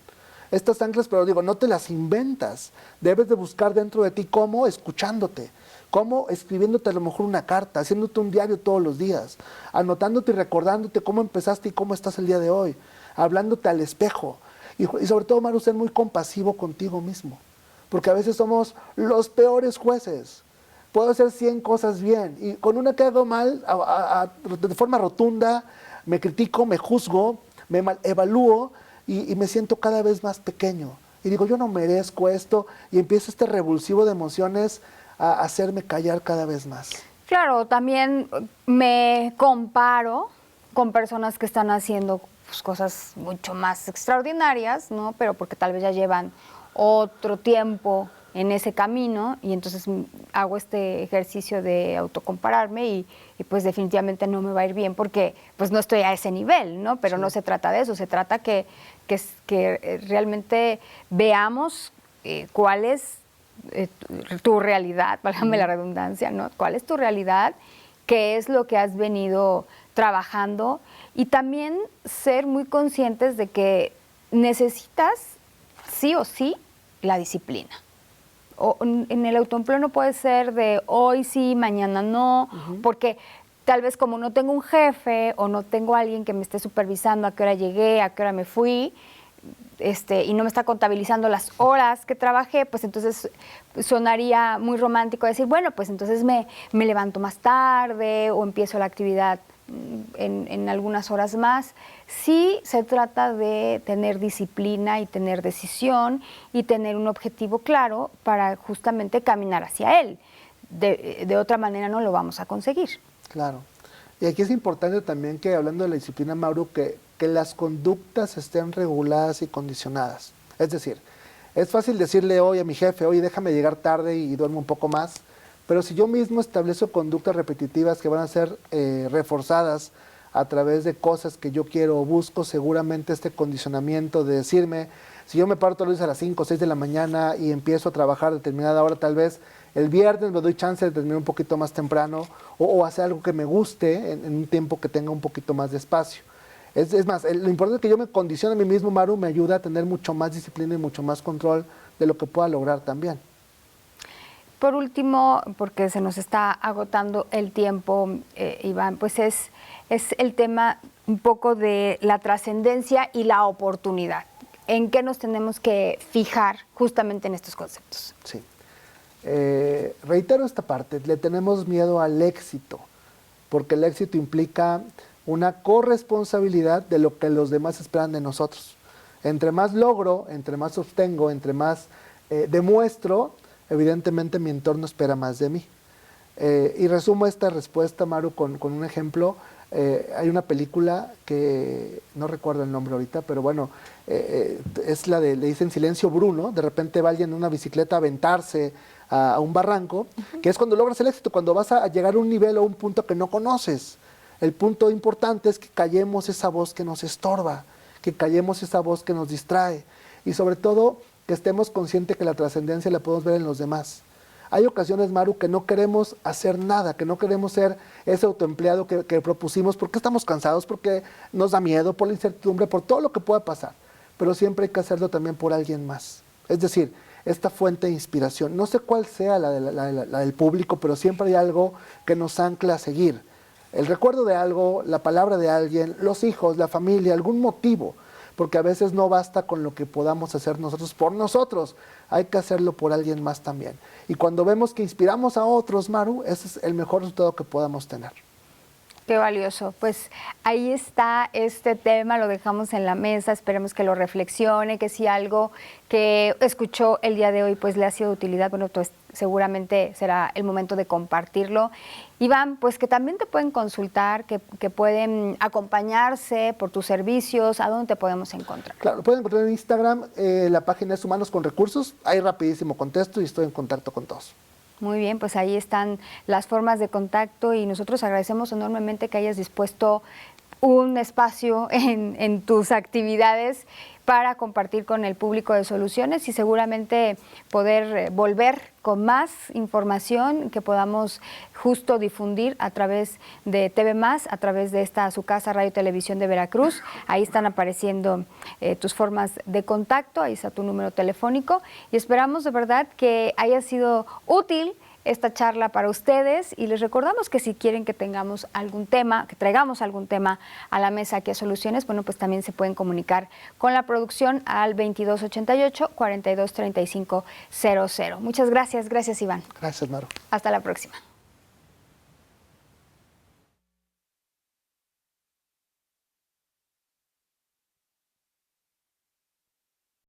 Estas anclas, pero digo, no te las inventas. Debes de buscar dentro de ti cómo, escuchándote, cómo escribiéndote a lo mejor una carta, haciéndote un diario todos los días, anotándote y recordándote cómo empezaste y cómo estás el día de hoy, hablándote al espejo. Y sobre todo, Maru, ser muy compasivo contigo mismo. Porque a veces somos los peores jueces. Puedo hacer 100 cosas bien y con una que hago mal, de forma rotunda, me critico, me juzgo, me evalúo y me siento cada vez más pequeño. Y digo, yo no merezco esto y empieza este revulsivo de emociones a hacerme callar cada vez más. Claro, también me comparo con personas que están haciendo pues, cosas mucho más extraordinarias, ¿no? Pero porque tal vez ya llevan otro tiempo en ese camino y entonces hago este ejercicio de autocompararme y pues definitivamente no me va a ir bien porque pues no estoy a ese nivel, ¿no? Pero sí. No se trata de eso, se trata que realmente veamos cuál es tu realidad, válgame la redundancia, ¿no? ¿Cuál es tu realidad? ¿Qué es lo que has venido trabajando? Y también ser muy conscientes de que necesitas sí o sí la disciplina. O en el autoempleo no puede ser de hoy sí, mañana no, porque tal vez como no tengo un jefe o no tengo alguien que me esté supervisando a qué hora llegué, a qué hora me fui, y no me está contabilizando las horas que trabajé, pues entonces sonaría muy romántico decir, bueno, pues entonces me levanto más tarde o empiezo la actividad en algunas horas más. Sí se trata de tener disciplina y tener decisión y tener un objetivo claro para justamente caminar hacia él. De otra manera no lo vamos a conseguir. Claro. Y aquí es importante también que, hablando de la disciplina, Maru, que las conductas estén reguladas y condicionadas. Es decir, es fácil decirle hoy a mi jefe, oye, déjame llegar tarde y duermo un poco más, pero si yo mismo establezco conductas repetitivas que van a ser reforzadas a través de cosas que yo quiero o busco, seguramente este condicionamiento de decirme, si yo me paro todos los días a las 5 o 6 de la mañana y empiezo a trabajar a determinada hora, tal vez el viernes me doy chance de terminar un poquito más temprano o hacer algo que me guste en un tiempo que tenga un poquito más de espacio. Es más, lo importante es que yo me condicione a mí mismo, Maru, me ayuda a tener mucho más disciplina y mucho más control de lo que pueda lograr también. Por último, porque se nos está agotando el tiempo, Iván, pues es el tema un poco de la trascendencia y la oportunidad. ¿En qué nos tenemos que fijar justamente en estos conceptos? Sí. Reitero esta parte, le tenemos miedo al éxito, porque el éxito implica una corresponsabilidad de lo que los demás esperan de nosotros. Entre más logro, entre más obtengo, entre más demuestro, evidentemente mi entorno espera más de mí. Y resumo esta respuesta, Maru, con un ejemplo. Hay una película que no recuerdo el nombre ahorita, pero bueno, es la de, le dicen Silencio Bruno, de repente va alguien en una bicicleta a aventarse a un barranco, que es cuando logras el éxito, cuando vas a llegar a un nivel o un punto que no conoces. El punto importante es que callemos esa voz que nos estorba, que callemos esa voz que nos distrae y sobre todo que estemos conscientes que la trascendencia la podemos ver en los demás. Hay ocasiones, Maru, que no queremos hacer nada, que no queremos ser ese autoempleado que propusimos porque estamos cansados, porque nos da miedo, por la incertidumbre, por todo lo que pueda pasar. Pero siempre hay que hacerlo también por alguien más. Es decir, esta fuente de inspiración, no sé cuál sea la del público, pero siempre hay algo que nos ancla a seguir. El recuerdo de algo, la palabra de alguien, los hijos, la familia, algún motivo. Porque a veces no basta con lo que podamos hacer nosotros por nosotros, hay que hacerlo por alguien más también. Y cuando vemos que inspiramos a otros, Maru, ese es el mejor resultado que podamos tener. Qué valioso. Pues ahí está este tema, lo dejamos en la mesa, esperemos que lo reflexione, que si algo que escuchó el día de hoy pues le ha sido de utilidad, bueno, pues seguramente será el momento de compartirlo. Iván, pues que también te pueden consultar, que pueden acompañarse por tus servicios, ¿a dónde te podemos encontrar? Claro, lo pueden encontrar en Instagram, la página es Humanos con Recursos, ahí rapidísimo contesto y estoy en contacto con todos. Muy bien, pues ahí están las formas de contacto y nosotros agradecemos enormemente que hayas dispuesto un espacio en tus actividades para compartir con el público de Soluciones y seguramente poder volver con más información que podamos justo difundir a través de TV+, a través de esta su casa Radio y Televisión de Veracruz. Ahí están apareciendo tus formas de contacto, ahí está tu número telefónico y esperamos de verdad que haya sido útil esta charla para ustedes y les recordamos que si quieren que tengamos algún tema, que traigamos algún tema a la mesa aquí a Soluciones, bueno, pues también se pueden comunicar con la producción al 2288-423500. Muchas gracias, gracias Iván. Gracias, Maru. Hasta la próxima.